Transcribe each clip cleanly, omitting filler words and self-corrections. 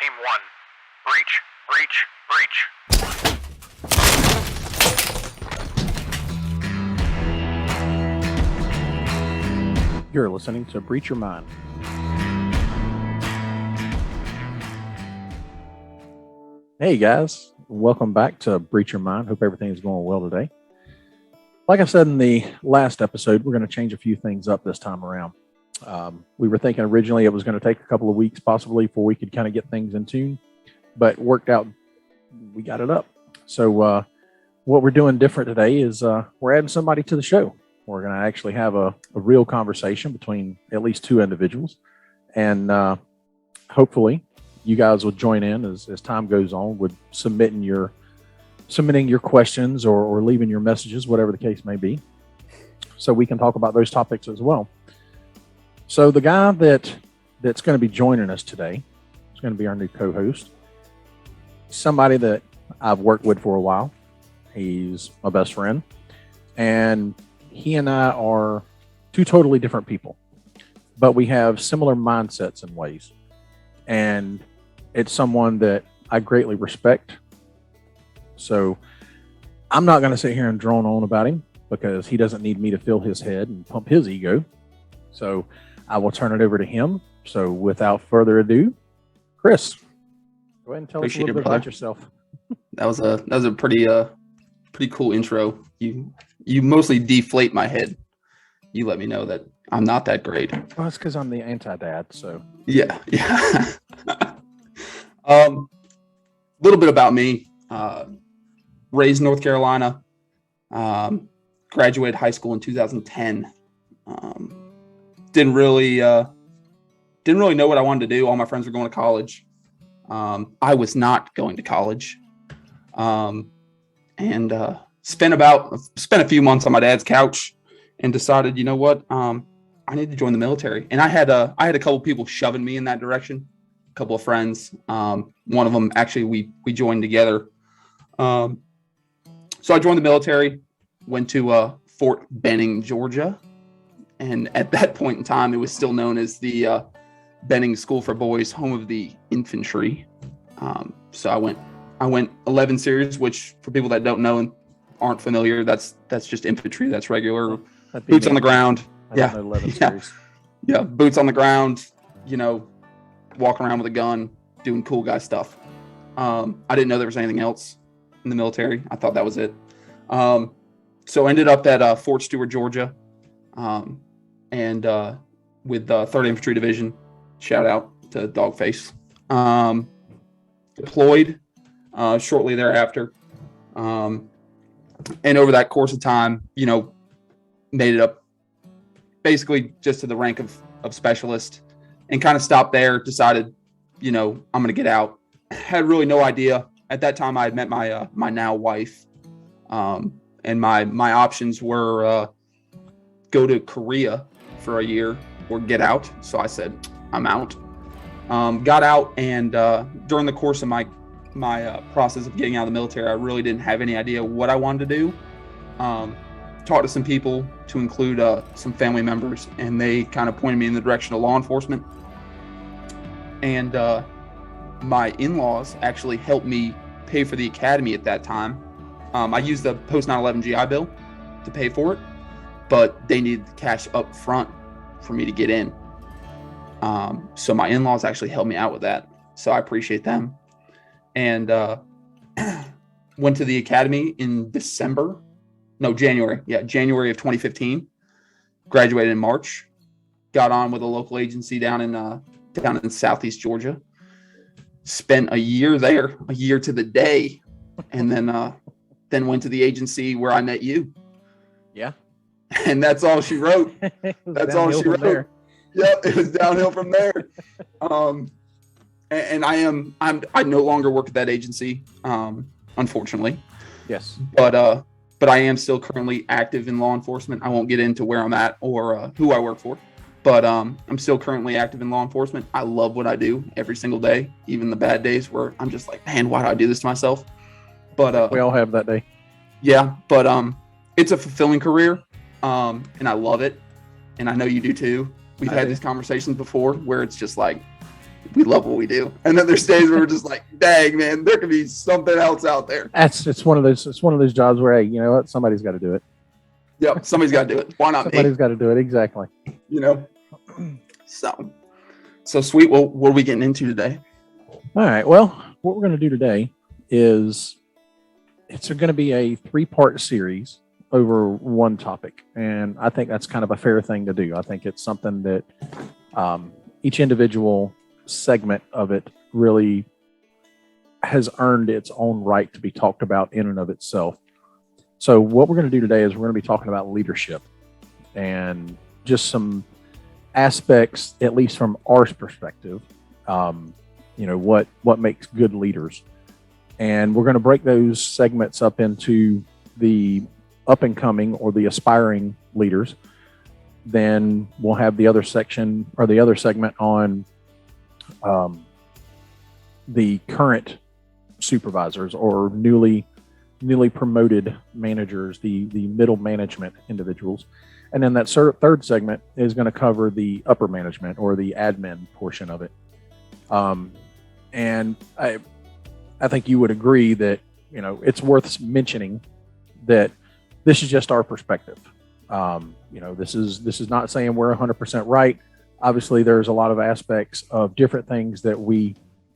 Team 1. Breach, breach, breach. You're listening to Breach Your Mind. Hey guys, welcome back to Breach Your Mind. Hope everything is going well today. Like I said in the last episode, we're going to change a few things up this time around. We were thinking originally it was going to take a couple of weeks possibly before we could kind of get things in tune, but worked out, we got it up. So what we're doing different today is we're adding somebody to the show. We're going to actually have a real conversation between at least two individuals. And hopefully you guys will join in as time goes on with submitting your questions or leaving your messages, whatever the case may be, so we can talk about those topics as well. So the guy that's going to be joining us today is going to be our new co-host, somebody that I've worked with for a while. He's my best friend, and he and I are two totally different people, but we have similar mindsets in ways. And it's someone that I greatly respect. So I'm not going to sit here and drone on about him because he doesn't need me to fill his head and pump his ego. So I will turn it over to him. So without further ado, Chris, go ahead and tell us a little bit about yourself. That was a pretty cool intro. You mostly deflate my head. You let me know that I'm not that great. Well, it's because I'm the anti-dad. So yeah. Little bit about me. Raised in North Carolina. Graduated high school in 2010. Didn't really know what I wanted to do. All my friends were going to college. I was not going to college. And spent a few months on my dad's couch and decided, you know what, I need to join the military. And I had a couple people shoving me in that direction, a couple of friends. One of them actually we joined together. So I joined the military, went to Fort Benning, Georgia, and at that point in time, it was still known as the Benning School for Boys, home of the infantry. So I went 11 series, which for people that don't know and aren't familiar, that's just infantry. That's regular boots on the ground. Yeah. 11 series. Yeah. Boots on the ground, walking around with a gun, doing cool guy stuff. I didn't know there was anything else in the military. I thought that was it. So ended up at Fort Stewart, Georgia, and with the 3rd Infantry Division. Shout out to Dogface. Deployed shortly thereafter. And over that course of time, made it up basically just to the rank of specialist, and kind of stopped there, decided, I'm going to get out. Had really no idea. At that time, I had met my now wife, and my options were go to Korea for a year or get out. So I said, I'm out. Got out, and during the course of my process of getting out of the military, I really didn't have any idea what I wanted to do. Talked to some people, to include some family members, and they kind of pointed me in the direction of law enforcement. And my in-laws actually helped me pay for the academy at that time. I used the post 9/11 GI Bill to pay for it, but they needed the cash up front for me to get in. So my in-laws actually helped me out with that. So I appreciate them. And went to the academy in January. Yeah, January of 2015. Graduated in March. Got on with a local agency down in Southeast Georgia. Spent a year there, a year to the day, and then went to the agency where I met you. Yeah. And that's all she wrote. That's all she wrote. There. Yep, it was downhill from there. And I no longer work at that agency, unfortunately. Yes. But I am still currently active in law enforcement. I won't get into where I'm at or who I work for, but I'm still currently active in law enforcement. I love what I do every single day, even the bad days where I'm just like, man, why do I do this to myself? But we all have that day. Yeah, but it's a fulfilling career, and I love it, and I know you do too. We've had these conversations before where it's just like, we love what we do. And then there's days where we're just like, dang, man, there could be something else out there. It's one of those jobs where, hey, you know what, somebody's got to do it. Yep, somebody's got to do it. Why not Somebody's me? got to do it, exactly. You know. So sweet. Well, what are we getting into today? All right. Well, what we're going to do today is it's going to be a 3-part series over one topic, and I think that's kind of a fair thing to do. I think it's something that each individual segment of it really has earned its own right to be talked about in and of itself. So what we're going to do today is we're going to be talking about leadership and just some aspects, at least from our perspective, what makes good leaders. And we're going to break those segments up into the up and coming or the aspiring leaders. Then we'll have the other section or the other segment on the current supervisors or newly promoted managers, the middle management individuals. And then that third segment is going to cover the upper management or the admin portion of it. And I think you would agree that, it's worth mentioning that this is just our perspective. This is not saying we're 100% right. Obviously, there's a lot of aspects of different things that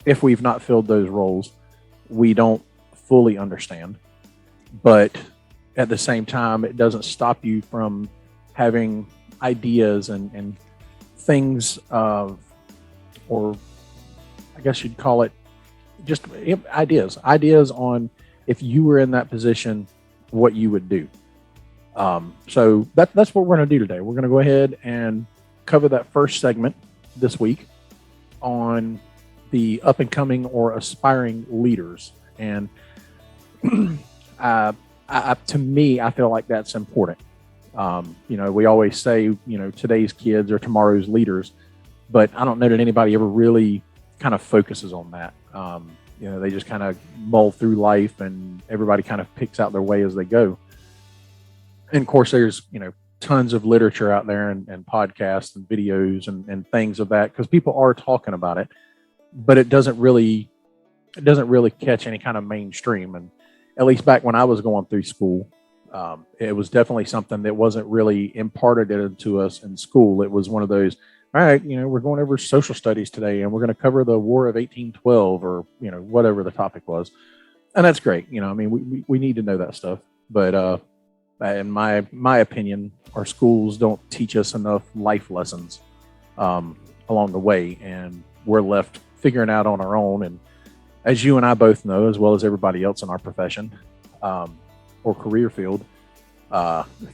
if we've not filled those roles, we don't fully understand. But at the same time, it doesn't stop you from having ideas and things or I guess you'd call it just ideas on if you were in that position, what you would do. So that's what we're going to do today. We're going to go ahead and cover that first segment this week on the up and coming or aspiring leaders. And to me, I feel like that's important. We always say, today's kids are tomorrow's leaders, but I don't know that anybody ever really kind of focuses on that. They just kind of mull through life and everybody kind of picks out their way as they go. And of course, there's, tons of literature out there and podcasts and videos and things of that, because people are talking about it, but it doesn't really catch any kind of mainstream. And at least back when I was going through school, it was definitely something that wasn't really imparted into us in school. It was one of those, all right, we're going over social studies today and we're going to cover the War of 1812 or, whatever the topic was. And that's great. We need to know that stuff. But in my opinion, our schools don't teach us enough life lessons along the way. And we're left figuring out on our own. And as you and I both know, as well as everybody else in our profession or career field,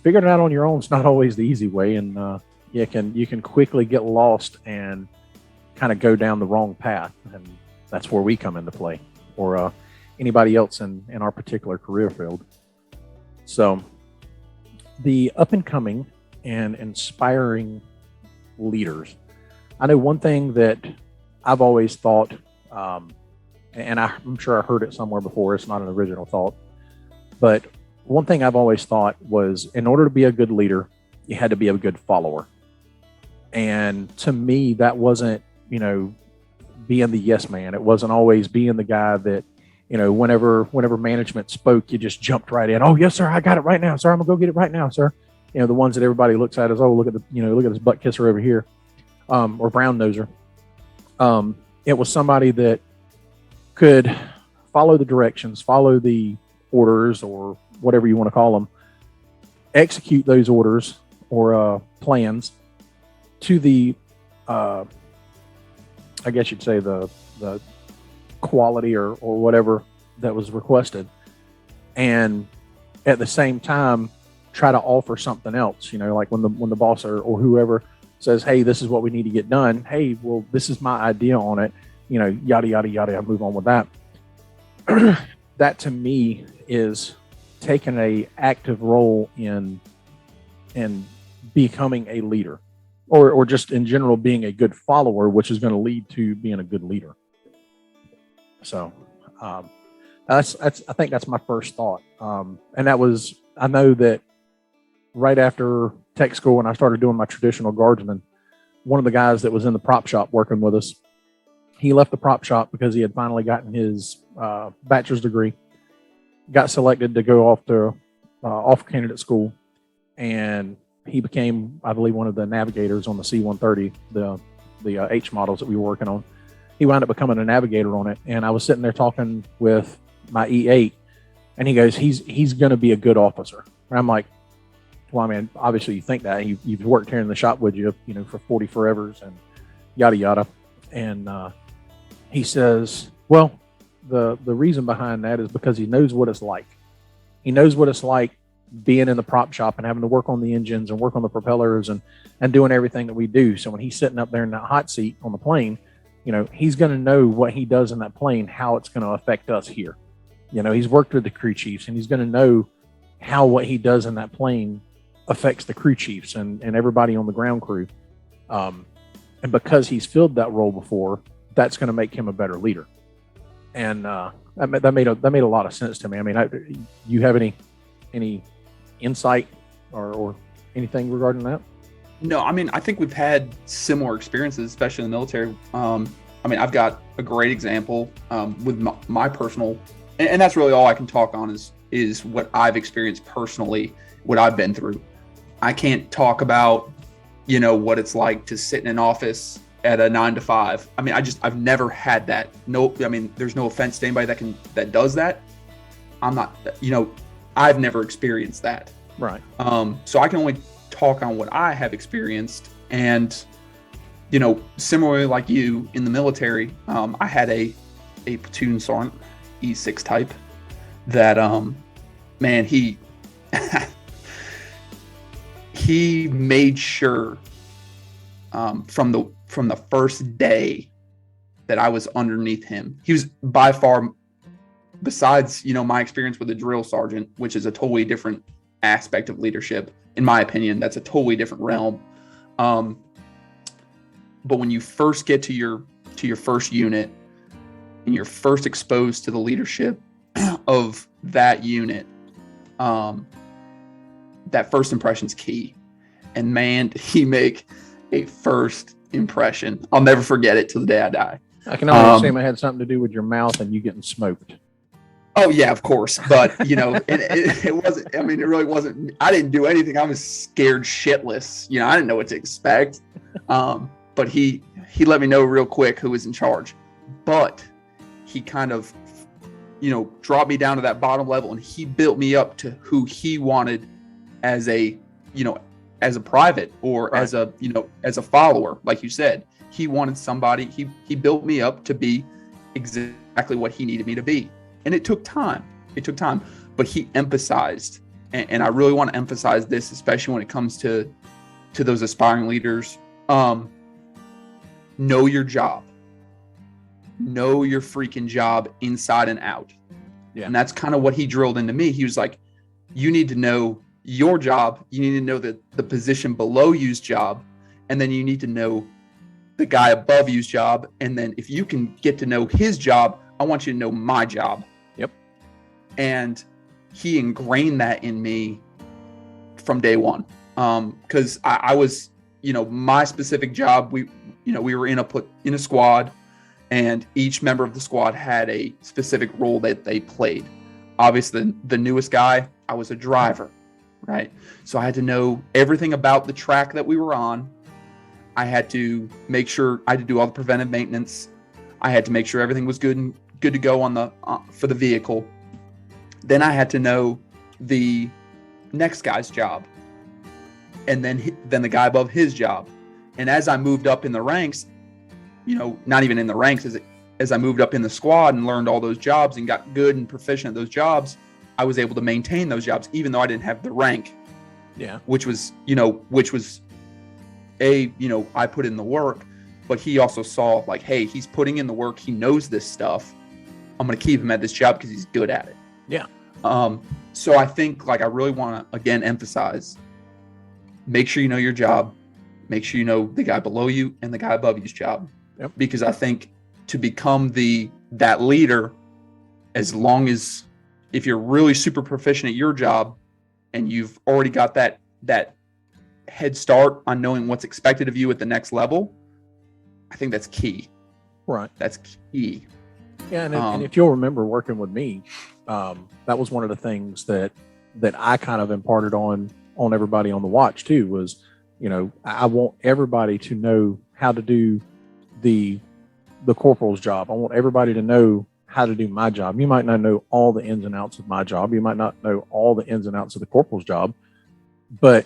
figuring it out on your own is not always the easy way. And you can quickly get lost and kind of go down the wrong path. And that's where we come into play, or anybody else in our particular career field. So the up and coming and inspiring leaders. I know one thing that I've always thought, and I'm sure I heard it somewhere before, it's not an original thought, but one thing I've always thought was, in order to be a good leader, you had to be a good follower. And to me, that wasn't, being the yes man. It wasn't always being the guy that, whenever management spoke, you just jumped right in. Oh, yes, sir. I got it right now, sir. I'm gonna go get it right now, sir. The ones that everybody looks at as, oh, look at this butt kisser over here, or brown noser. It was somebody that could follow the directions, follow the orders, or whatever you want to call them, execute those orders or plans to the, I guess you'd say the quality or whatever that was requested, and at the same time try to offer something else. Like when the boss or whoever says, hey, this is what we need to get done, hey, well, this is my idea on it, yada yada yada, I move on with that. That to me is taking a active role in becoming a leader, or just in general being a good follower, which is going to lead to being a good leader. So I think that's my first thought. And that was, I know that right after tech school, when I started doing my traditional guardsman, one of the guys that was in the prop shop working with us, he left the prop shop because he had finally gotten his bachelor's degree, got selected to go off to off candidate school, and he became, I believe, one of the navigators on the C-130, the H models that we were working on. He wound up becoming a navigator on it, and I was sitting there talking with my E8, and he goes, he's going to be a good officer. And I'm like, well, I mean, obviously you think that. You've worked here in the shop, would you, for 40 forevers and yada, yada. And he says, well, the reason behind that is because he knows what it's like. He knows what it's like being in the prop shop and having to work on the engines and work on the propellers and doing everything that we do. So when he's sitting up there in that hot seat on the plane, he's going to know what he does in that plane, how it's going to affect us here. He's worked with the crew chiefs, and he's going to know how what he does in that plane affects the crew chiefs and everybody on the ground crew. And because he's filled that role before, that's going to make him a better leader. And that made a lot of sense to me. I mean, you have any insight or anything regarding that? No, I mean, I think we've had similar experiences, especially in the military. I mean, I've got a great example with my personal, and that's really all I can talk on is what I've experienced personally, what I've been through. I can't talk about, what it's like to sit in an office at a 9 to 5. I mean, I've never had that. No, I mean, there's no offense to anybody that does that. I'm not, I've never experienced that. Right. So I can only talk on what I have experienced. And, similarly like you in the military, I had a platoon sergeant, E6 type, that, man, he made sure from the first day that I was underneath him. He was by far, besides, my experience with a drill sergeant, which is a totally different aspect of leadership, in my opinion, that's a totally different realm. But when you first get to your first unit and you're first exposed to the leadership of that unit, that first impression's key. And man, did he make a first impression. I'll never forget it till the day I die. I can only assume it had something to do with your mouth and you getting smoked. Oh yeah, of course. But it wasn't, I mean, it really wasn't, I didn't do anything. I was scared shitless. I didn't know what to expect. But he let me know real quick who was in charge, but he kind of, dropped me down to that bottom level, and he built me up to who he wanted as a, as a private or right. as a follower. Like you said, he wanted somebody, he built me up to be exactly what he needed me to be. And it took time. But he emphasized, and I really want to emphasize this, especially when it comes to those aspiring leaders. Know your job. Know your freaking job inside and out. Yeah. And that's kind of what he drilled into me. He was like, you need to know your job. You need to know the position below you's job. And then you need to know the guy above you's job. And then if you can get to know his job, I want you to know my job. Yep. And he ingrained that in me from day one. Because I was, my specific job, we were in a squad, and each member of the squad had a specific role that they played. Obviously, the newest guy, I was a driver, right? So I had to know everything about the track that we were on. I had to make sure I had to do all the preventive maintenance. I had to make sure everything was good to go on for the vehicle. Then I had to know the next guy's job, and then the guy above his job. And as I moved up in the ranks, not even in the ranks, as I moved up in the squad and learned all those jobs and got good and proficient at those jobs, I was able to maintain those jobs, even though I didn't have the rank. Yeah. Which was I put in the work, but he also saw like, hey, he's putting in the work. He knows this stuff. I'm going to keep him at this job because he's good at it. Yeah. So I think I really want to, again, emphasize, make sure you know your job. Make sure you know the guy below you and the guy above you's job. Yep. Because I think to become that leader, as long as if you're really super proficient at your job and you've already got that head start on knowing what's expected of you at the next level, I think that's key. Right. That's key. Yeah, and if you'll remember working with me, that was one of the things that I kind of imparted on everybody on the watch too. Was, I want everybody to know how to do the corporal's job. I want everybody to know how to do my job. You might not know all the ins and outs of my job. You might not know all the ins and outs of the corporal's job, but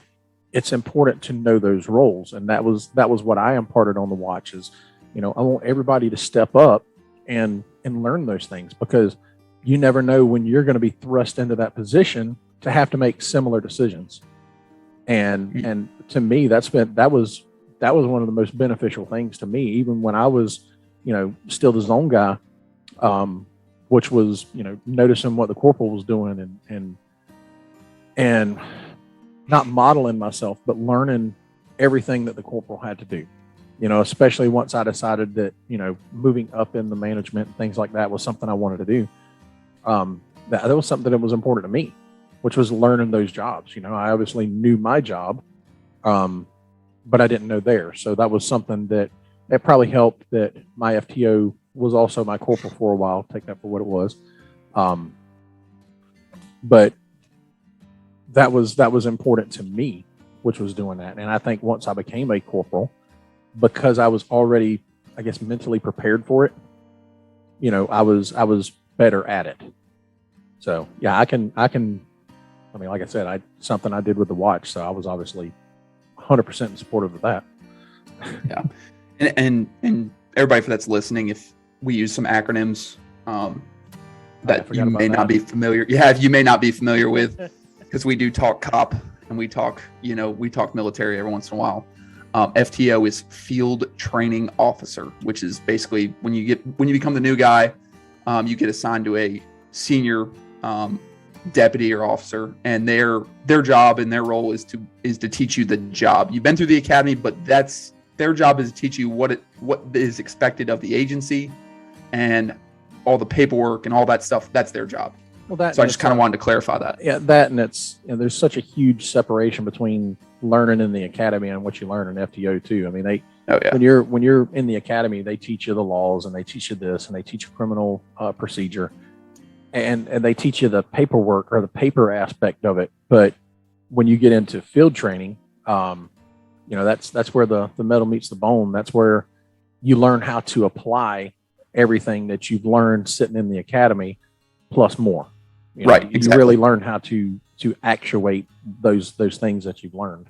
it's important to know those roles. And that was what I imparted on the watch is, I want everybody to step up and learn those things, because you never know when you're going to be thrust into that position to have to make similar decisions. And to me, that was one of the most beneficial things to me, even when I was, still the zone guy, which was, noticing what the corporal was doing and not modeling myself, but learning everything that the corporal had to do, especially once I decided that, moving up in the management and things like that was something I wanted to do. That was something that was important to me, which was learning those jobs. I obviously knew my job, but I didn't know theirs. So that was something that probably helped that my FTO was also my corporal for a while, take that for what it was. But that was important to me, which was doing that. And I think once I became a corporal, because I was already, I guess, mentally prepared for it, I was better at it. So yeah, I can, like I said, something I did with the watch. So I was obviously 100% supportive of that. Yeah. And everybody that's listening, if we use some acronyms that you may not be familiar. Yeah, you may not be familiar with, because we do talk cop and we talk military every once in a while. FTO is Field Training Officer, which is basically when you become the new guy, you get assigned to a senior deputy or officer, and their job and their role is to teach you the job. You've been through the academy, but their job is to teach you what is expected of the agency and all the paperwork and all that stuff. That's their job. Well, so I just kind of wanted to clarify that. Yeah, that, and it's, there's such a huge separation between learning in the academy and what you learn in FTO too. I mean, when you're in the academy, they teach you the laws and they teach you this and they teach you criminal procedure, and they teach you the paperwork or the paper aspect of it. But when you get into field training, that's where the metal meets the bone. That's where you learn how to apply everything that you've learned sitting in the academy, plus more. Right. Exactly. You really learn how to actuate those things that you've learned.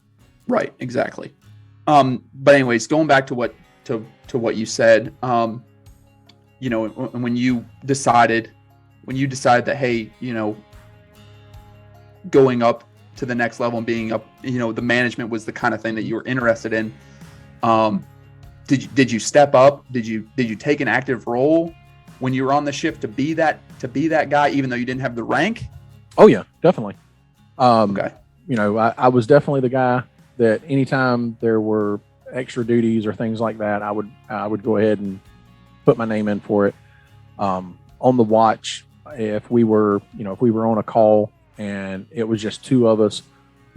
Right. Exactly. But anyways, going back to what you said, when you decided that, hey, going up to the next level and being up, the management was the kind of thing that you were interested in. Did you step up? Did you take an active role when you were on the shift to be that guy, even though you didn't have the rank? Oh yeah, definitely. Okay. I was definitely the guy that anytime there were extra duties or things like that, I would go ahead and put my name in for it. On the watch, if we were on a call and it was just two of us,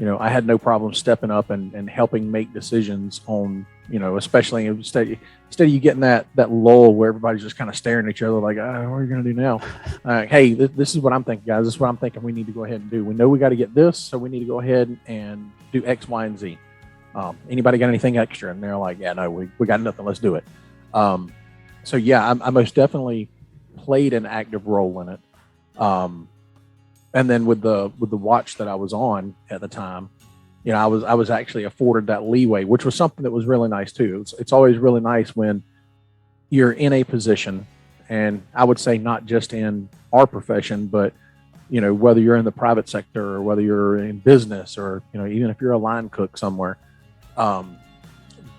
I had no problem stepping up and helping make decisions on, especially instead of you getting that lull where everybody's just kind of staring at each other like, what are you going to do now? Hey, this is what I'm thinking, guys. This is what I'm thinking we need to go ahead and do. We know we got to get this, so we need to go ahead and do X, Y, and Z. Anybody got anything extra? And they're like, yeah, no, we got nothing. Let's do it. So yeah, I most definitely played an active role in it. And then with the watch that I was on at the time, I was actually afforded that leeway, which was something that was really nice too. It's always really nice when you're in a position, and I would say not just in our profession, but whether you're in the private sector or whether you're in business or even if you're a line cook somewhere,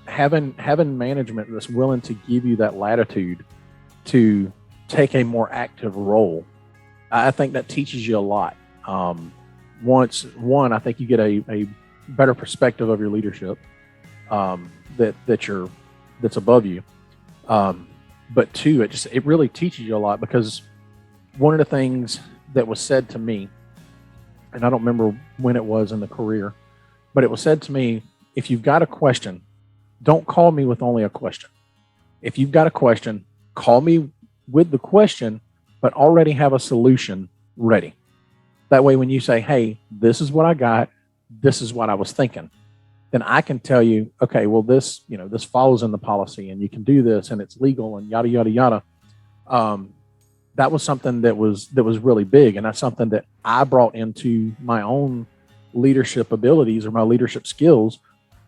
having management that's willing to give you that latitude to take a more active role, I think that teaches you a lot. I think you get a better perspective of your leadership that's above you. But two, it really teaches you a lot, because one of the things that was said to me, and I don't remember when it was in the career, but it was said to me, if you've got a question, don't call me with only a question. If you've got a question, call me with the question, but already have a solution ready. That way, when you say, hey, this is what I got, this is what I was thinking, then I can tell you, okay, well, this, this follows in the policy and you can do this and it's legal and yada, yada, yada. That was something that was really big. And that's something that I brought into my own leadership abilities or my leadership skills,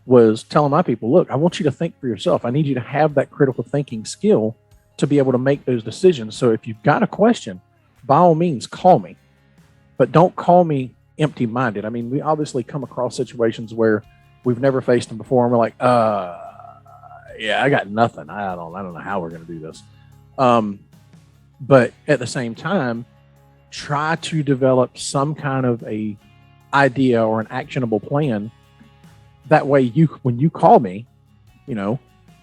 was telling my people, look, I want you to think for yourself. I need you to have that critical thinking skill to be able to make those decisions. So if you've got a question, by all means, call me, but don't call me empty-minded. I mean, we obviously come across situations where we've never faced them before, and we're like, yeah, I got nothing. I don't know how we're going to do this. But at the same time, try to develop some kind of a idea or an actionable plan. That way, when you call me, you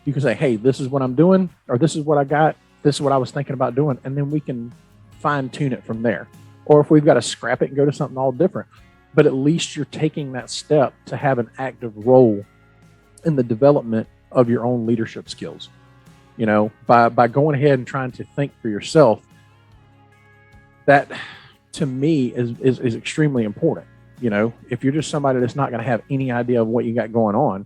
can say, hey, this is what I'm doing, or this is what I got, this is what I was thinking about doing, and then we can fine tune it from there. Or if we've got to scrap it and go to something all different, but at least you're taking that step to have an active role in the development of your own leadership skills. By going ahead and trying to think for yourself, that to me is extremely important. If you're just somebody that's not going to have any idea of what you got going on,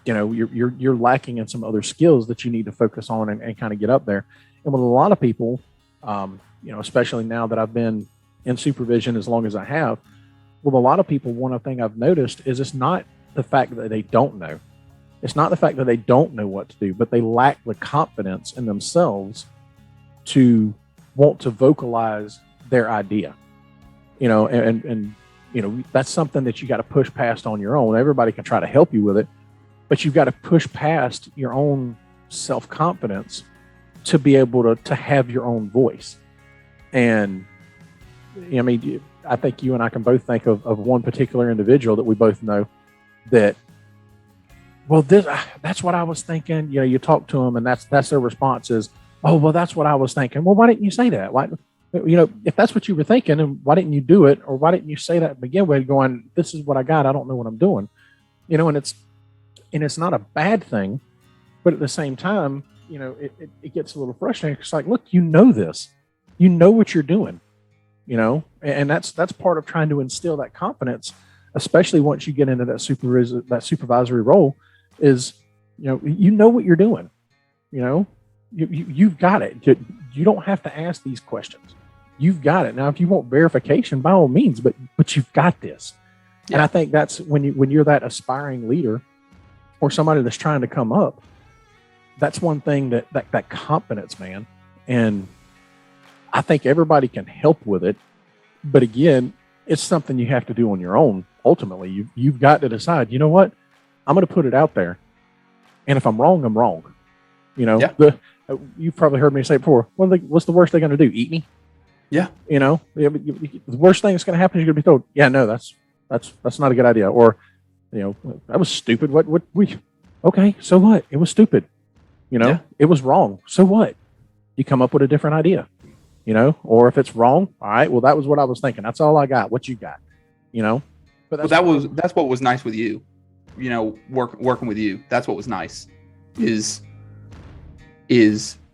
you're lacking in some other skills that you need to focus on and kind of get up there. And with a lot of people, especially now that I've been in supervision as long as I have, with a lot of people, one thing I've noticed is it's not the fact that they don't know. It's not the fact that they don't know what to do, but they lack the confidence in themselves to want to vocalize their idea. And that's something that you got to push past on your own. Everybody can try to help you with it, but you've got to push past your own self-confidence to be able to have your own voice. And I think you and I can both think of one particular individual that we both know that, well, that's what I was thinking. You talk to them and that's their response is, oh, well, that's what I was thinking. Well, why didn't you say that? Why, if that's what you were thinking, and why didn't you do it? Or why didn't you say that to begin with, going, this is what I got, I don't know what I'm doing. And it's not a bad thing, but at the same time, it gets a little frustrating. It's like, look, this, what you're doing, and that's part of trying to instill that confidence, especially once you get into that supervisory role, is, what you're doing, you've got it. You don't have to ask these questions. You've got it. Now, if you want verification, by all means, but you've got this. Yeah. And I think that's when you're that aspiring leader or somebody that's trying to come up, that's one thing that confidence, man. And I think everybody can help with it. But again, it's something you have to do on your own. Ultimately, you've got to decide, you know what? I'm going to put it out there. And if I'm wrong, I'm wrong. Yeah. You've probably heard me say it before. What's the worst they're going to do? Eat me? Yeah. The worst thing that's going to happen is you're going to be told, yeah, no, that's not a good idea. Or, that was stupid. Okay, so what? It was stupid. It was wrong. So what? You come up with a different idea, or if it's wrong, all right, well, that was what I was thinking. That's all I got. What you got, but that's what was nice with you, working with you. That's what was nice is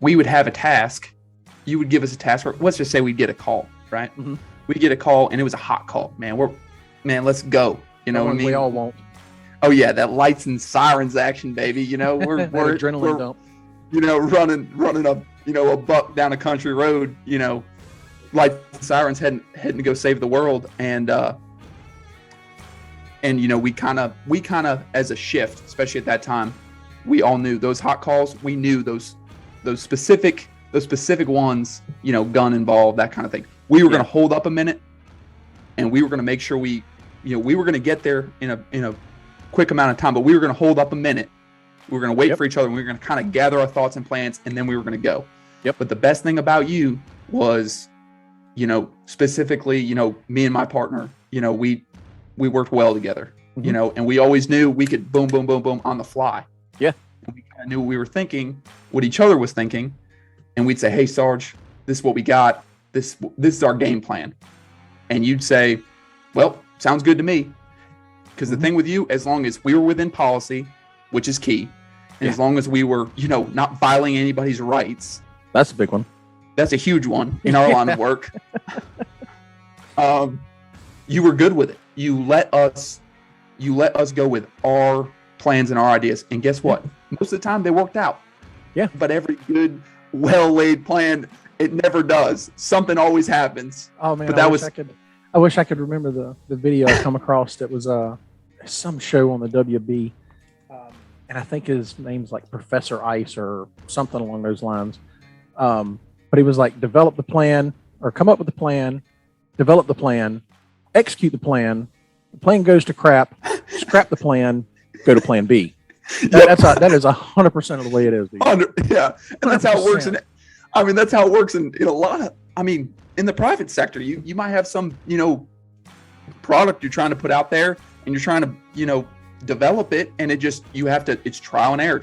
we would have a task. You would give us a task, or let's just say we'd get a call, right? Mm-hmm. We'd get a call and it was a hot call, man. Let's go. What I mean? We all won't. Oh yeah, that lights and sirens action, baby. We're adrenaline dump. Running a buck down a country road. Lights and sirens heading to go save the world, and we kind of as a shift, especially at that time, we all knew those hot calls. We knew those specific ones. Gun involved, that kind of thing. We were going to hold up a minute, and we were going to make sure we were going to get there in a quick amount of time, but we were going to hold up a minute. We were going to wait for each other, and we were going to kind of gather our thoughts and plans, and then we were going to go. Yep. But the best thing about you was, specifically, me and my partner, we worked well together, mm-hmm. And we always knew we could boom, boom, boom, boom on the fly. Yeah. And we kind of knew what we were thinking, what each other was thinking. And we'd say, hey, Sarge, this is what we got. This is our game plan. And you'd say, well, sounds good to me. Because the thing with you, as long as we were within policy, which is key, And as long as we were, not violating anybody's rights, That's a big one. that's a huge one in our line of work. You were good with it. You let us go with our plans and our ideas. And guess what? Most of the time they worked out. Yeah. But every good, well-laid plan, it never does. Something always happens. Oh man, But that was I wish I could remember the video I come across. That was some show on the WB, and I think his name's like Professor Ice or something along those lines. But he was like, develop the plan or come up with the plan, develop the plan, execute the plan. The plan goes to crap, scrap the plan, go to plan B. That is 100% of the way it is. Dude. Yeah, and that's how it works. 100%. That's how it works in a lot of. In the private sector, you might have some product you're trying to put out there, and you're trying to develop it, and it's trial and error.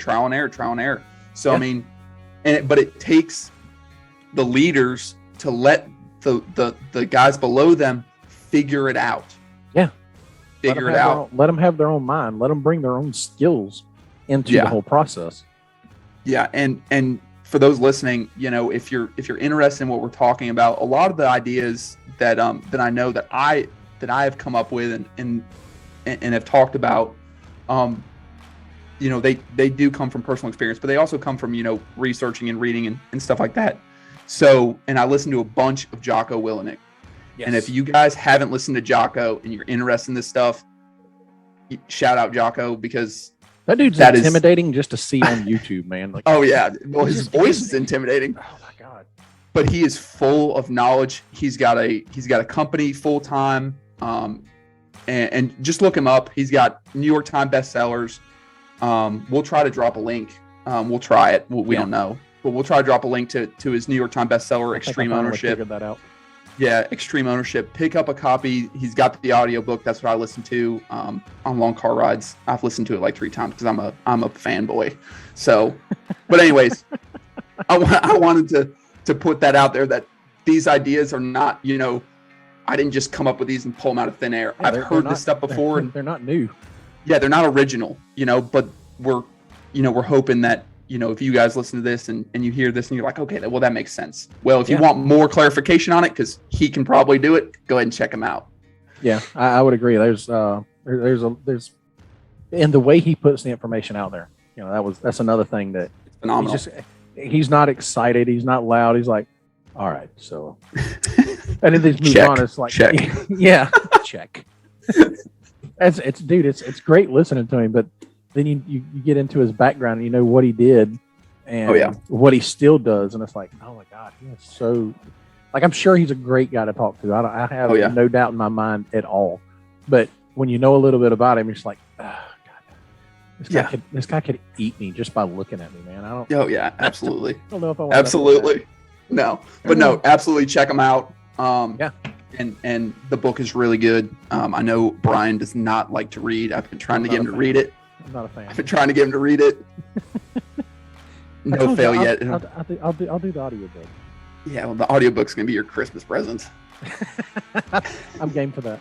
So Yeah. but it takes the leaders to let the guys below them figure it out. Yeah. Figure it out. Let them have their own mind. Let them bring their own skills into the whole process. Yeah, and for those listening, if you're interested in what we're talking about, a lot of the ideas that I know that I have come up with and have talked about, they do come from personal experience, but they also come from researching and reading and stuff like that. So, and I listen to a bunch of Jocko Willink. Yes. And if you guys haven't listened to Jocko and you're interested in this stuff, shout out Jocko, because that dude's intimidating just to see on YouTube, man. Like, oh yeah, well his voice is intimidating. Oh my god! But he is full of knowledge. He's got a company full time, and just look him up. He's got New York Times bestsellers. We'll try to drop a link. We'll try it. We don't know, but we'll try to drop a link to his New York Times bestseller, Extreme Ownership. Figured that out. Yeah, Extreme Ownership. Pick up a copy. He's got the audiobook. That's what I listen to on long car rides. I've listened to it like 3 times because I'm a fanboy. So, but anyways, I wanted to put that out there, that these ideas are not, I didn't just come up with these and pull them out of thin air. Yeah, I've heard this stuff before, and they're not new. yeah, they're not original, but we're hoping that, if you guys listen to this and you hear this and you're like, okay, well, that makes sense. Well, if you want more clarification on it, because he can probably do it, go ahead and check him out. Yeah, I would agree. There's in the way he puts the information out there. That's another thing that it's phenomenal. He's not excited. He's not loud. He's like, all right, so, and then he's moved on. It's like, check. Yeah, check. It's great listening to him, but then you get into his background and what he did and what he still does, and it's like, oh my god, he is so, like, I'm sure he's a great guy to talk to. I have no doubt in my mind at all. But when you know a little bit about him, you're just like, oh god, this guy could eat me just by looking at me, man. I don't. Oh yeah, absolutely. I don't know if I want absolutely. No, but no, absolutely check him out. And the book is really good. I know Brian does not like to read. I've been trying to get him to read it. I'm not a fan. I've been trying to get him to read it. No fail yet. I'll do the audiobook. Yeah, well, the audiobook's going to be your Christmas present. I'm game for that.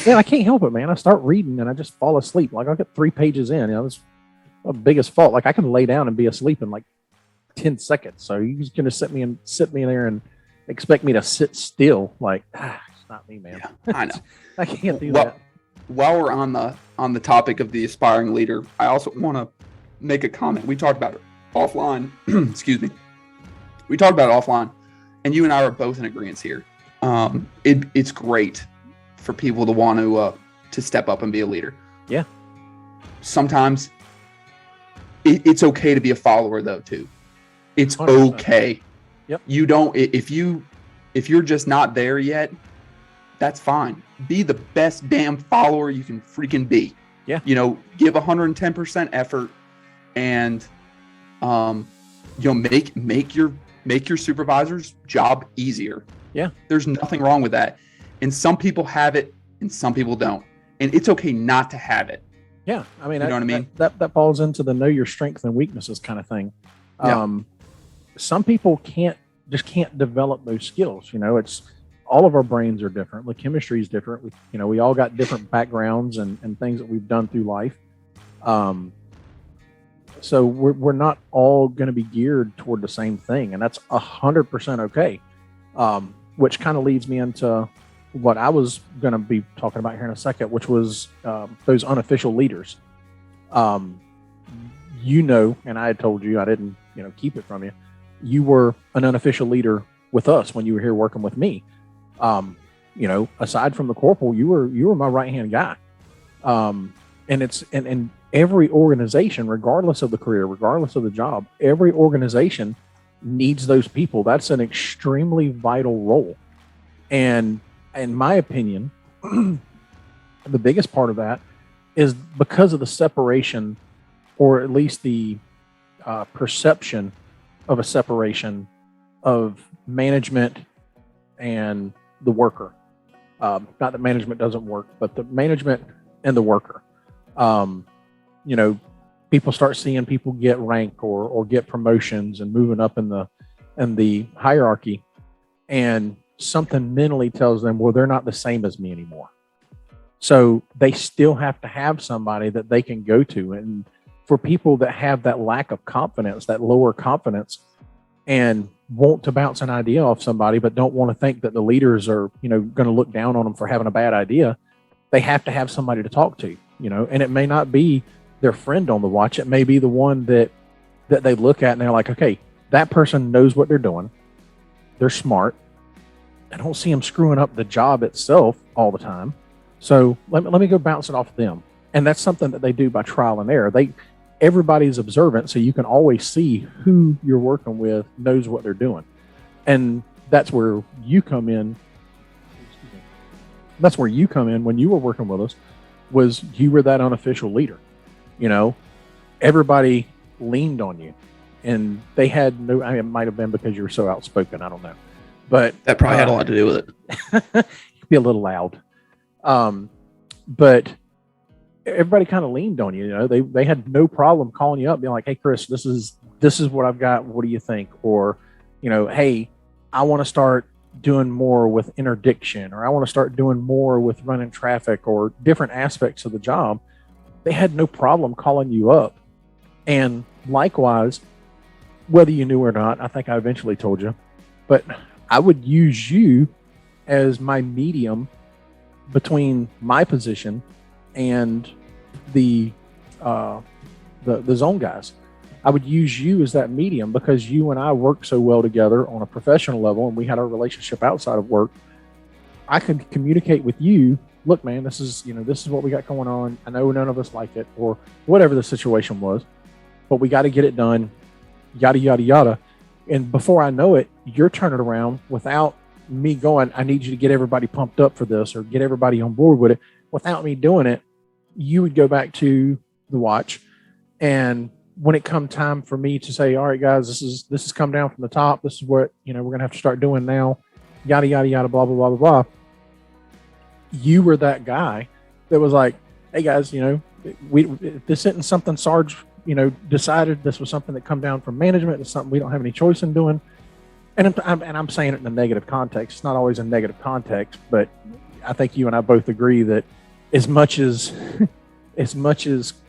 Man, I can't help it, man. I start reading and I just fall asleep. Like, I'll get 3 pages in. It's my biggest fault. Like, I can lay down and be asleep in like 10 seconds. So you're just going to sit me in there and expect me to sit still. Like, it's not me, man. Yeah, I know. I can't do that. While we're on the topic of the aspiring leader, I also want to make a comment. We talked about it offline. Excuse me. We talked about it offline, and you and I are both in agreement here. It's great for people to want to step up and be a leader. Yeah. Sometimes it's okay to be a follower, though, too. It's 100%. Okay. Yep. You don't. If you're just not there yet, that's fine. Be the best damn follower you can freaking be. Yeah. Give 110% effort, and make your supervisor's job easier. Yeah. There's nothing wrong with that. And some people have it and some people don't. And it's okay not to have it. Yeah. I mean, you know what I mean? That falls into the know your strengths and weaknesses kind of thing. Yeah. Some people can't develop those skills. It's all of our brains are different. The chemistry is different. We all got different backgrounds and things that we've done through life. So we're not all going to be geared toward the same thing, and that's 100% okay. Which kind of leads me into what I was going to be talking about here in a second, which was those unofficial leaders. And I had told you, I didn't, keep it from you. You were an unofficial leader with us when you were here working with me. Aside from the corporal, you were my right-hand guy. And every organization, regardless of the career, regardless of the job, every organization needs those people. That's an extremely vital role. And in my opinion, the biggest part of that is because of the separation, or at least the perception of a separation of management and the worker. Not that management doesn't work, but the management and the worker. People start seeing people get rank or get promotions and moving up in the hierarchy, and something mentally tells them, well, they're not the same as me anymore. So they still have to have somebody that they can go to. And for people that have that lack of confidence, that lower confidence, and want to bounce an idea off somebody, but don't want to think that the leaders are, going to look down on them for having a bad idea, they have to have somebody to talk to, and it may not be their friend on the watch. It may be the one that they look at and they're like, okay, that person knows what they're doing. They're smart. I don't see them screwing up the job itself all the time. So let me go bounce it off them. And that's something that they do by trial and error. Everybody's observant, so you can always see who you're working with knows what they're doing. And that's where you come in. That's where you come in when you were working with us, was you were that unofficial leader. Everybody leaned on you, and they had it might have been because you were so outspoken. I don't know, but that probably had a lot to do with it. You could be a little loud. But everybody kind of leaned on you. They had no problem calling you up, being like, "Hey, Chris, this is what I've got. What do you think?" Or, "Hey, I want to start doing more with interdiction, or I want to start doing more with running traffic, or different aspects of the job." They had no problem calling you up. And likewise, whether you knew or not, I think I eventually told you, but I would use you as my medium between my position and the zone guys. I would use you as that medium because you and I worked so well together on a professional level, and we had our relationship outside of work. I could communicate with you. Look, man, this is what we got going on. I know none of us like it, or whatever the situation was, but we got to get it done, yada, yada, yada. And before I know it, you're turning around without me going, I need you to get everybody pumped up for this or get everybody on board with it. Without me doing it, you would go back to the watch. And when it come time for me to say, all right, guys, this has come down from the top. This is what, we're going to have to start doing now, yada, yada, yada, blah, blah, blah, blah, blah. You were that guy that was like, hey guys, this isn't something Sarge, decided. This was something that come down from management. It's something we don't have any choice in doing. And I'm saying it in a negative context. It's not always a negative context, but I think you and I both agree that as much as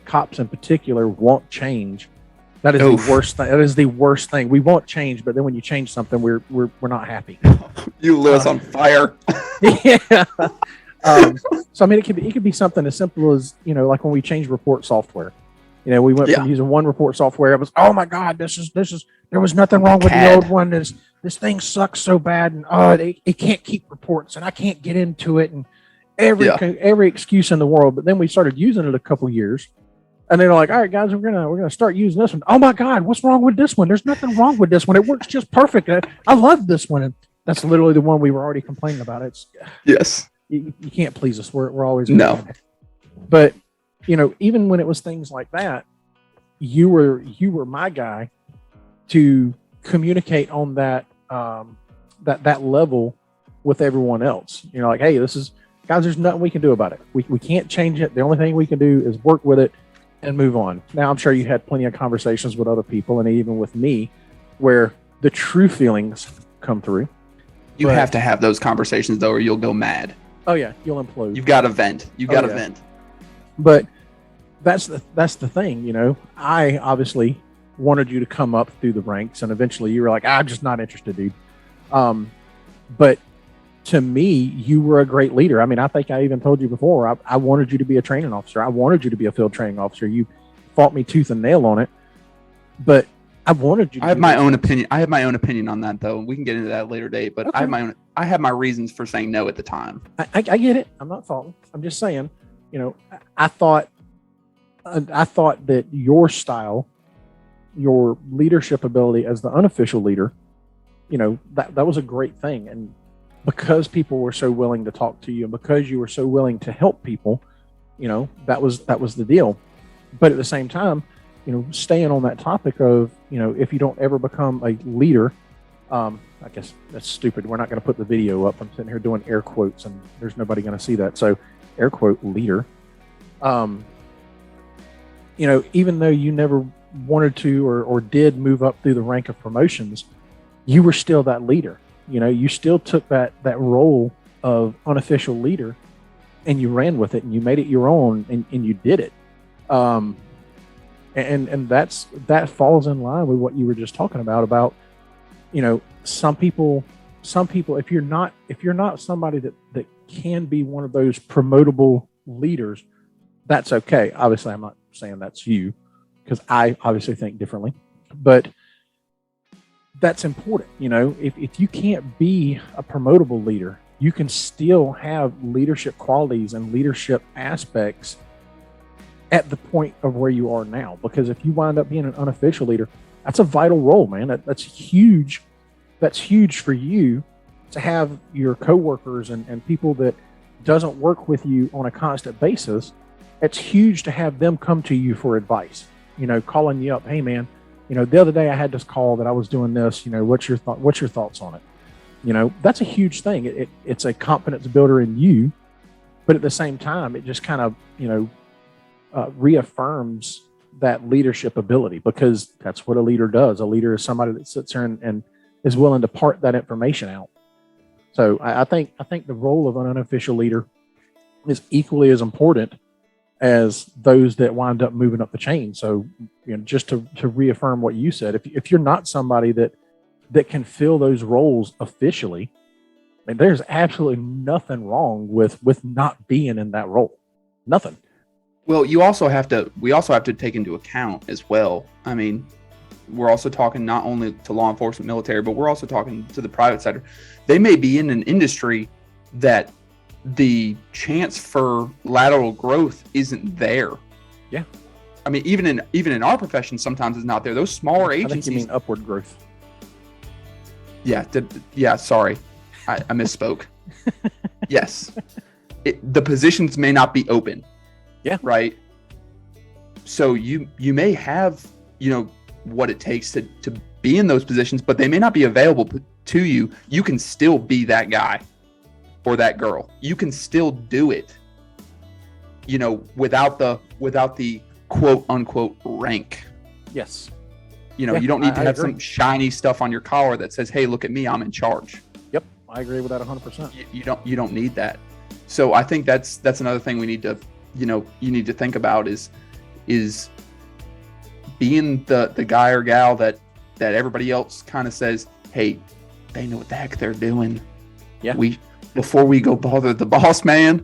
cops in particular won't change, that is the worst thing. That is the worst thing. We won't change, but then when you change something, we're not happy. You lit us on fire. Yeah. So I mean, it could be something as simple as like when we changed report software. We went from using one report software. It was, oh my God, this is. There was nothing wrong with the old one. This thing sucks so bad, and it can't keep reports, and I can't get into it, and every excuse in the world. But then we started using it a couple years, and they're like, all right, guys, we're gonna start using this one. Oh my God, what's wrong with this one? There's nothing wrong with this one. It works just perfect. I love this one, and that's literally the one we were already complaining about. It's yes. You can't please us. We're always no. But even when it was things like that, you were my guy to communicate on that that level with everyone else. Like, hey, guys, there's nothing we can do about it. We can't change it. The only thing we can do is work with it and move on. Now, I'm sure you had plenty of conversations with other people and even with me where the true feelings come through. You have to have those conversations though, or you'll go mad. Oh yeah, you'll implode. You've got to vent. You've got to vent. But that's the thing, you know. I obviously wanted you to come up through the ranks, and eventually you were like, I'm just not interested, dude. But to me, you were a great leader. I mean, I think I even told you before, I wanted you to be a training officer. I wanted you to be a field training officer. You fought me tooth and nail on it, but I wanted you to I have do my those own things. opinion. I have my own opinion on that, though. We can get into that later date. But I have Okay. my own. I have my reasons for saying no at the time. I get it. I'm not faulting. I'm just saying, you know, I thought that your style, your leadership ability as the unofficial leader, you know, that was a great thing. And because people were so willing to talk to you, and because you were so willing to help people, you know, that was the deal. But at the same time, you know, staying on that topic of, you know, if you don't ever become a leader, I guess that's stupid. We're not going to put the video up. I'm sitting here doing air quotes, and there's nobody going to see that. So, air quote leader. You know, even though you never wanted to or did move up through the rank of promotions, you were still that leader. You know, you still took that role of unofficial leader, and you ran with it, and you made it your own, and you did it. And that falls in line with what you were just talking about, you know, some people, if you're not somebody that can be one of those promotable leaders, that's okay. Obviously, I'm not saying that's you, because I obviously think differently, but that's important. You know, if you can't be a promotable leader, you can still have leadership qualities and leadership aspects at the point of where you are now. Because if you wind up being an unofficial leader, that's a vital role, man. That's huge. That's huge for you to have your coworkers and people that doesn't work with you on a constant basis. It's huge to have them come to you for advice, you know, calling you up. Hey man, you know, the other day I had this call that I was doing this, you know, what's your thoughts on it? You know, that's a huge thing. It's a confidence builder in you, but at the same time, it just kind of, you know, reaffirms that leadership ability, because that's what a leader does. A leader is somebody that sits there and is willing to part that information out. So I think the role of an unofficial leader is equally as important as those that wind up moving up the chain. So, you know, just to reaffirm what you said, if you're not somebody that can fill those roles officially, I mean, there's absolutely nothing wrong with not being in that role. Nothing. Well, we also have to take into account as well. I mean, we're also talking not only to law enforcement, military, but we're also talking to the private sector. They may be in an industry that the chance for lateral growth isn't there. Yeah. I mean, even in our profession, sometimes it's not there. Those smaller agencies. I think you mean upward growth. Yeah. Sorry, I misspoke. Yes, the positions may not be open. Yeah. Right. So you may have, you know, what it takes to be in those positions, but they may not be available to you. You can still be that guy or that girl. You can still do it, you know, without the quote unquote rank. Yes. You know, Yeah, you don't need to have agree. some shiny stuff on your collar that says, "Hey, look at me, I'm in charge." Yep. I agree with that 100%. You don't need that. So I think that's another thing we need to, you know, you need to think about is being the guy or gal that everybody else kind of says, hey, they know what the heck they're doing. Yeah. Before we go bother the boss man,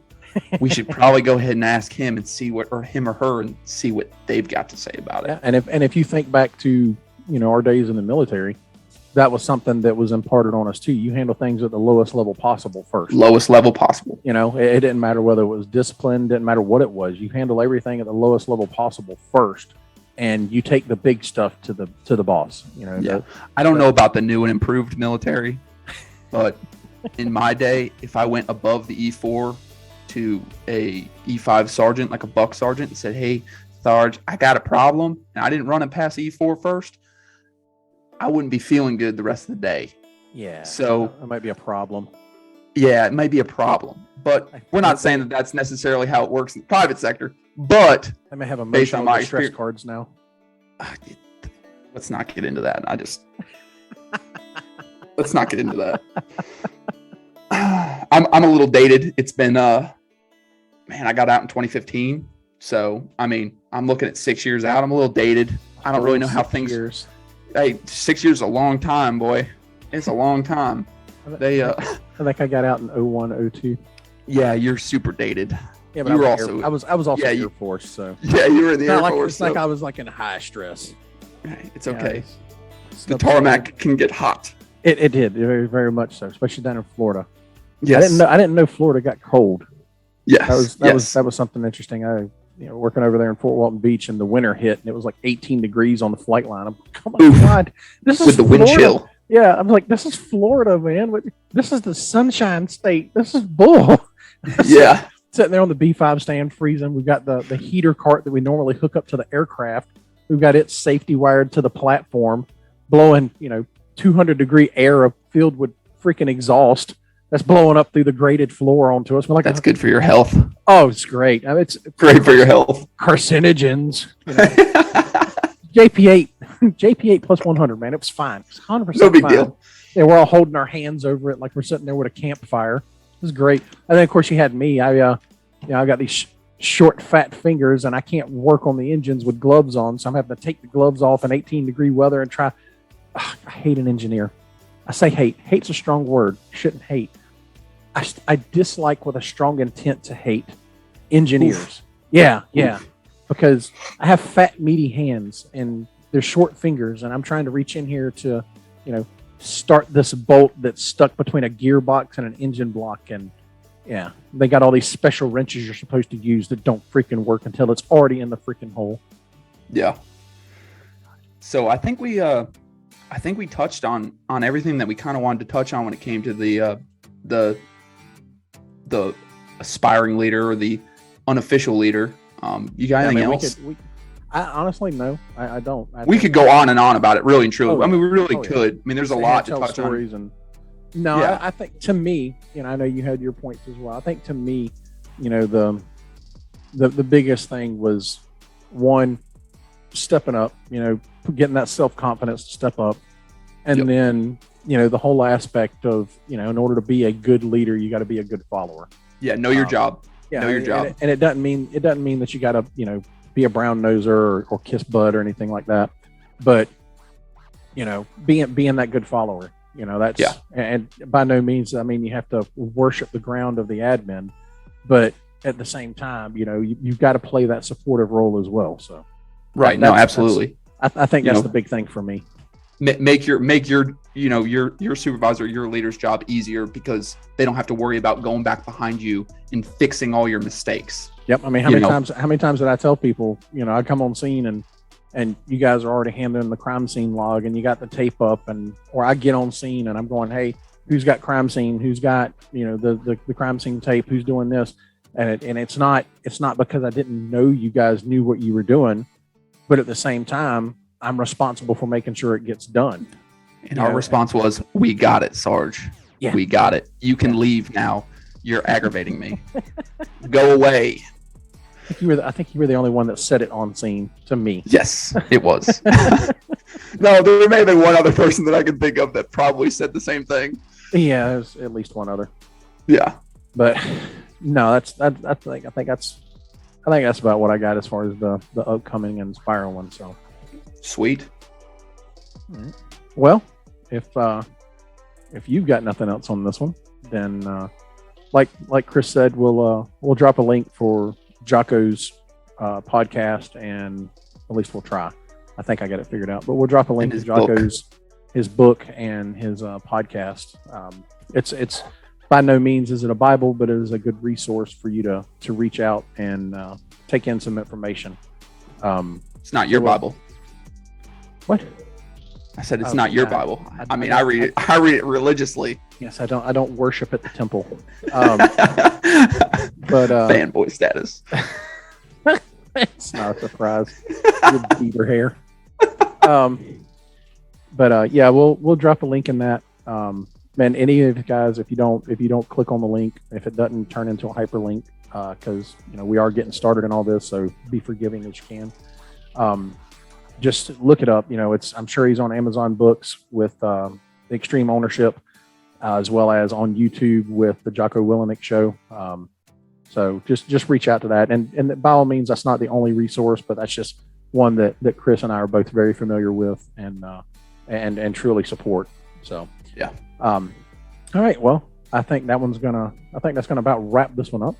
we should probably go ahead and ask him and see what, or him or her, and see what they've got to say about it. Yeah. And if you think back to, you know, our days in the military, that was something that was imparted on us too. You handle things at the lowest level possible first. Lowest level possible. You know, it didn't matter whether it was discipline, didn't matter what it was. You handle everything at the lowest level possible first, and you take the big stuff to the boss. You know. Yeah. I don't know about the new and improved military, but in my day, if I went above the E4 to a E5 sergeant, like a buck sergeant, and said, "Hey, Sarge, I got a problem," and I didn't run it past E4 first, I wouldn't be feeling good the rest of the day. Yeah. So that might be a problem. Yeah, it may be a problem, but we're not saying that that's necessarily how it works in the private sector. But I may have based on emotional my distress experience, cards now. let's not get into that. Let's not get into that. I'm a little dated. It's been man, I got out in 2015, So, I mean, I'm looking at 6 years out. I'm a little dated. I don't really know how 6 things. years. Hey, 6 years is a long time, boy. It's a long time. I think I got out in 01, 02. Yeah, you're super dated. Yeah, but You were I also. was also Air Force, so Yeah, you were in the Air Force. It's like I was like in high stress. Hey, it's okay. It's The tarmac can get hot. It did very, very much so, especially down in Florida. Yes. I didn't know Florida got cold. Yes. That was something interesting. Working over there in Fort Walton Beach, and the winter hit, and it was like 18 degrees on the flight line. I'm like, oh my God, this is with the Florida. wind chill. Yeah, I'm like, this is Florida, man. This is the Sunshine State. This is bull. Yeah. Sitting there on the B5 stand freezing. We've got the heater cart that we normally hook up to the aircraft. We've got it safety wired to the platform, blowing 200-degree air filled with freaking exhaust that's blowing up through the graded floor onto us. We're like, That's good for your health. Oh, it's great. I mean, it's Great for your health. Carcinogens. JP8 plus 100, man. It was fine. It was 100% No big fine. deal. Yeah, we're all holding our hands over it like we're sitting there with a campfire. It was great. And then, of course, you had me. I got these short, fat fingers, and I can't work on the engines with gloves on, so I'm having to take the gloves off in 18-degree weather and try. Ugh, I hate an engineer. I say hate. Hate's a strong word. You shouldn't hate. I dislike with a strong intent to hate engineers. Oof. Yeah. Oof. Because I have fat, meaty hands, and they're short fingers, and I'm trying to reach in here to, start this bolt that's stuck between a gearbox and an engine block. And yeah, they got all these special wrenches you're supposed to use that don't freaking work until it's already in the freaking hole. Yeah. So I think we touched on everything that we kind of wanted to touch on when it came to the aspiring leader or the unofficial leader. You got anything else? I honestly, no, I don't. We could go on and on about it, really and truly. I mean, we really could. I mean, there's a lot to touch stories on. I think to me, I know you had your points as well. I think to me, the biggest thing was one, stepping up, getting that self-confidence to step up. And then, the whole aspect of, in order to be a good leader, you got to be a good follower. Yeah. Know your job. Yeah. Know your job. And it doesn't mean that you got to, be a brown noser or kiss butt or anything like that. But, being that good follower, and by no means, I mean, you have to worship the ground of the admin, but at the same time, you've got to play that supportive role as well. So, right. No, absolutely. I think that's the big thing for me. Make your your supervisor, your leader's job easier because they don't have to worry about going back behind you and fixing all your mistakes. Yep. I mean, how many times did I tell people, I come on scene and you guys are already handling the crime scene log and you got the tape up, or I get on scene and I'm going, hey, who's got crime scene? Who's got, the crime scene tape? Who's doing this? And it's not because I didn't know you guys knew what you were doing, but at the same time, I'm responsible for making sure it gets done. And our response was, we got it, Sarge. Yeah. We got it. You can leave now. You're aggravating me. Go away. I think you were the only one that said it on scene to me. Yes, it was. No, there may have been one other person that I could think of that probably said the same thing. Yeah, there's at least one other. Yeah. But no, I think that's about what I got as far as the upcoming and spiral one. So sweet. Right. Well, if you've got nothing else on this one, then like Chris said, we'll drop a link for Jocko's podcast, and at least we'll try. I think I got it figured out, but we'll drop a link to Jocko's his book and his podcast. It's by no means is it a Bible, but it is a good resource for you to reach out and take in some information. It's not your Bible. What? I said it's not your Bible. I mean, I read it. I read it religiously. Yes, I don't worship at the temple. But fanboy status. It's not a surprise. Good beaver hair. Yeah, we'll drop a link in that. Man, any of you guys, if you don't click on the link, if it doesn't turn into a hyperlink, because we are getting started in all this, so be forgiving as you can. Just look it up. I'm sure he's on Amazon Books with Extreme Ownership, as well as on YouTube with the Jocko Willink Show. So just reach out to that. And by all means, that's not the only resource, but that's just one that Chris and I are both very familiar with and truly support. So yeah. All right. Well, I think that's gonna about wrap this one up.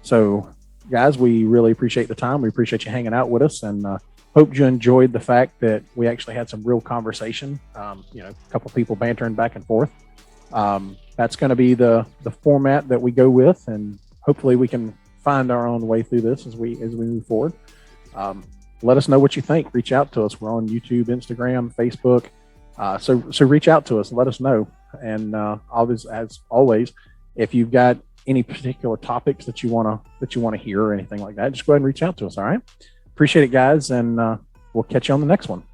So guys, we really appreciate the time. We appreciate you hanging out with us, and hope you enjoyed the fact that we actually had some real conversation. A couple people bantering back and forth. That's going to be the format that we go with, and hopefully we can find our own way through this as we move forward. Let us know what you think. Reach out to us. We're on YouTube, Instagram, Facebook. So reach out to us and let us know. And as always, if you've got any particular topics that you want to hear or anything like that, just go ahead and reach out to us. All right. Appreciate it, guys. And we'll catch you on the next one.